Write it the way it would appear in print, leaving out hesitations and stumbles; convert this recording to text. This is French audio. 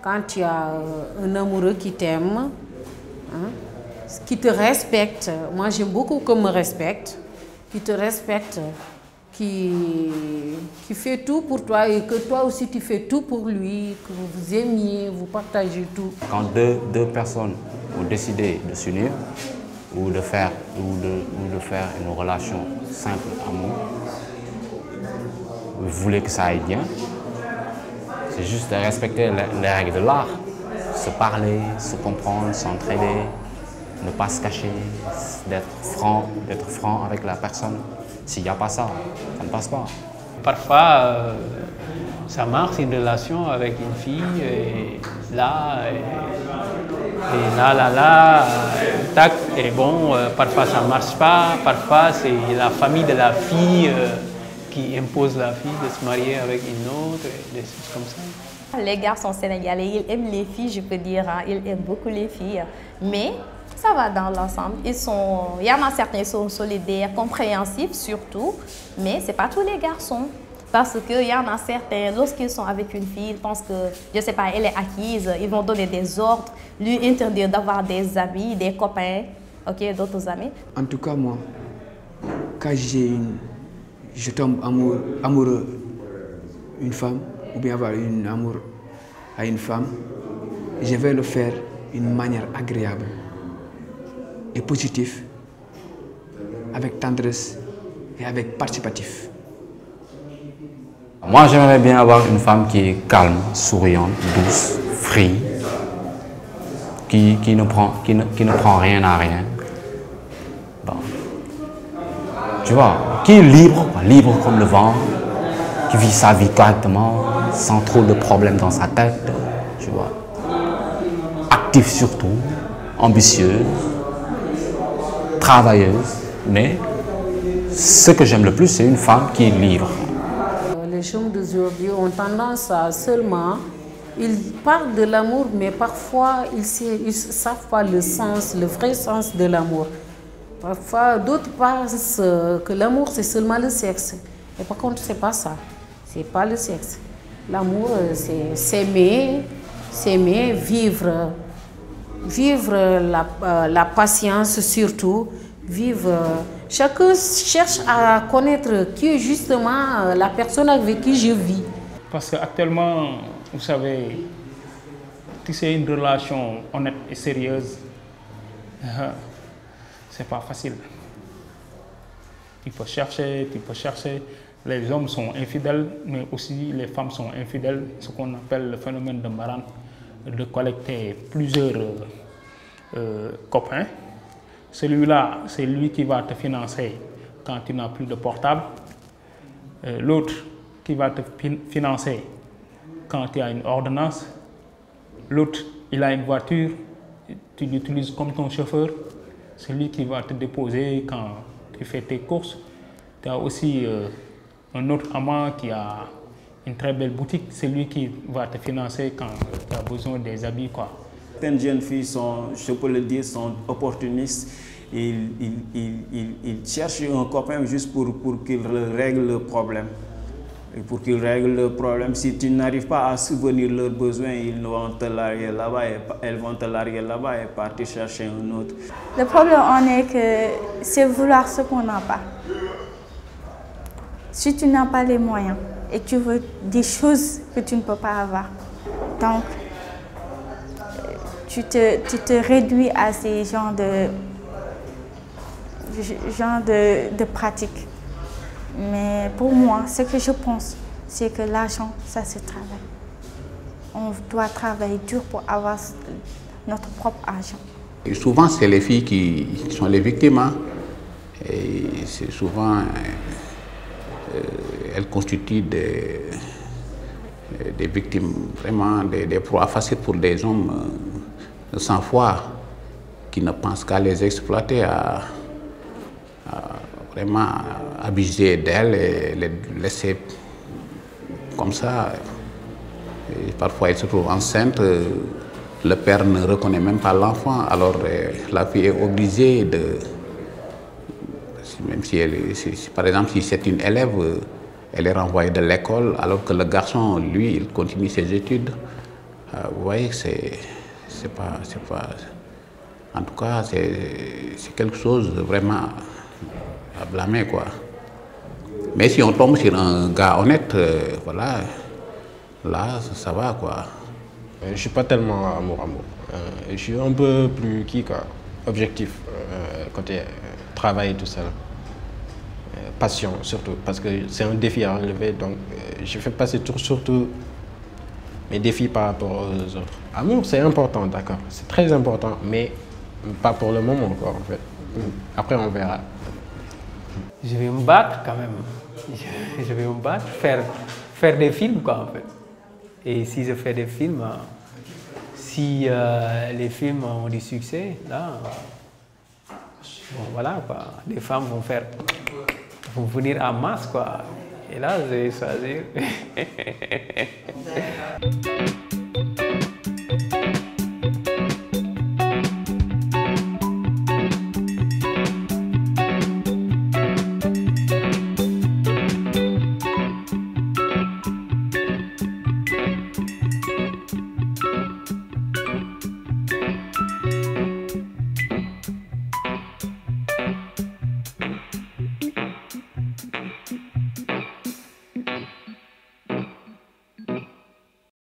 quand tu as un amoureux qui t'aime, hein, qui te respecte, moi j'aime beaucoup qu'on me respecte, qui te respecte, qui fait tout pour toi et que toi aussi tu fais tout pour lui, que vous vous aimiez, vous partagez tout. Quand deux personnes ont décidé de s'unir ou de faire une relation simple, amour, vous voulez que ça aille bien, c'est juste de respecter les règles de l'art, se parler, se comprendre, s'entraider, ne pas se cacher, d'être franc avec la personne. S'il n'y a pas ça, ça ne passe pas. Parfois, ça marche une relation avec une fille, et là, tac, et bon, parfois ça ne marche pas, parfois c'est la famille de la fille qui impose la fille de se marier avec une autre, et des choses comme ça. Les garçons sénégalais, ils aiment les filles, je peux dire, hein, ils aiment beaucoup les filles, mais ça va dans l'ensemble. Il y en a certains qui sont solidaires, compréhensifs surtout, mais ce n'est pas tous les garçons. Parce qu'il y en a certains, lorsqu'ils sont avec une fille, ils pensent que, je ne sais pas, elle est acquise, ils vont donner des ordres, lui interdire d'avoir des amis, des copains, ok, d'autres amis. En tout cas, moi, quand je tombe amoureux d'une femme, ou bien avoir un amour à une femme, je vais le faire d'une manière agréable et positive, avec tendresse et avec participatif. Moi, j'aimerais bien avoir une femme qui est calme, souriante, douce, free, qui ne prend rien à rien. Bon. Tu vois, qui est libre comme le vent, qui vit sa vie correctement, sans trop de problèmes dans sa tête, tu vois. Active surtout, ambitieuse, travailleuse, mais ce que j'aime le plus, c'est une femme qui est libre. Les jeunes d'aujourd'hui ont tendance à seulement, ils parlent de l'amour, mais parfois ils ne savent pas le sens, le vrai sens de l'amour. Parfois, d'autres pensent que l'amour, c'est seulement le sexe. Et par contre, ce n'est pas ça. Ce n'est pas le sexe. L'amour, c'est s'aimer, vivre la patience surtout, chacun cherche à connaître qui est justement la personne avec qui je vis. Parce qu'actuellement, vous savez, tisser une relation honnête et sérieuse, c'est pas facile. Tu peux chercher. Les hommes sont infidèles, mais aussi les femmes sont infidèles, ce qu'on appelle le phénomène de Maran, de collecter plusieurs copains. Celui-là, c'est lui qui va te financer quand tu n'as plus de portable. L'autre qui va te financer quand tu as une ordonnance. L'autre, il a une voiture, tu l'utilises comme ton chauffeur. C'est lui qui va te déposer quand tu fais tes courses. Tu as aussi un autre amant qui a une très belle boutique. C'est lui qui va te financer quand tu as besoin des habits, quoi. Certaines jeunes filles sont, je peux le dire, sont opportunistes. Ils cherchent un copain juste pour qu'il règle le problème. Et pour qu'il règle le problème, si tu n'arrives pas à subvenir leurs besoins, ils vont te larguer là-bas et elles vont te larguer là-bas et partir chercher un autre. Le problème en est que c'est vouloir ce qu'on n'a pas. Si tu n'as pas les moyens et tu veux des choses que tu ne peux pas avoir, donc tu te réduis à ces genres de pratiques. Mais pour moi, ce que je pense, c'est que l'argent, ça se travaille. On doit travailler dur pour avoir notre propre argent. Et souvent, c'est les filles qui sont les victimes. Hein. Et c'est souvent, elles constituent des victimes, vraiment des proies faciles pour des hommes sans foi, qui ne pensent qu'à les exploiter, à vraiment abuser d'elles et les laisser comme ça. Et parfois, elles se trouvent enceintes, le père ne reconnaît même pas l'enfant, alors la fille est obligée de... Même si par exemple, si c'est une élève, elle est renvoyée de l'école, alors que le garçon, lui, il continue ses études. Vous voyez que c'est pas... En tout cas, c'est quelque chose de vraiment à blâmer, quoi. Mais si on tombe sur un gars honnête, voilà, là, ça va, quoi. Je suis pas tellement amour. Je suis un peu plus objectif, côté travail et tout ça. Passion surtout, parce que c'est un défi à relever, donc je fais passer surtout mes défis par rapport aux autres. Amour, c'est important, d'accord, c'est très important, mais pas pour le moment encore, en fait. Après, on verra. Je vais me battre quand même. Je vais me battre, faire des films, quoi, en fait. Et si je fais des films, si les films ont du succès, là, bon, voilà, quoi. Les femmes vont venir en masse, quoi. Et là, je vais choisir.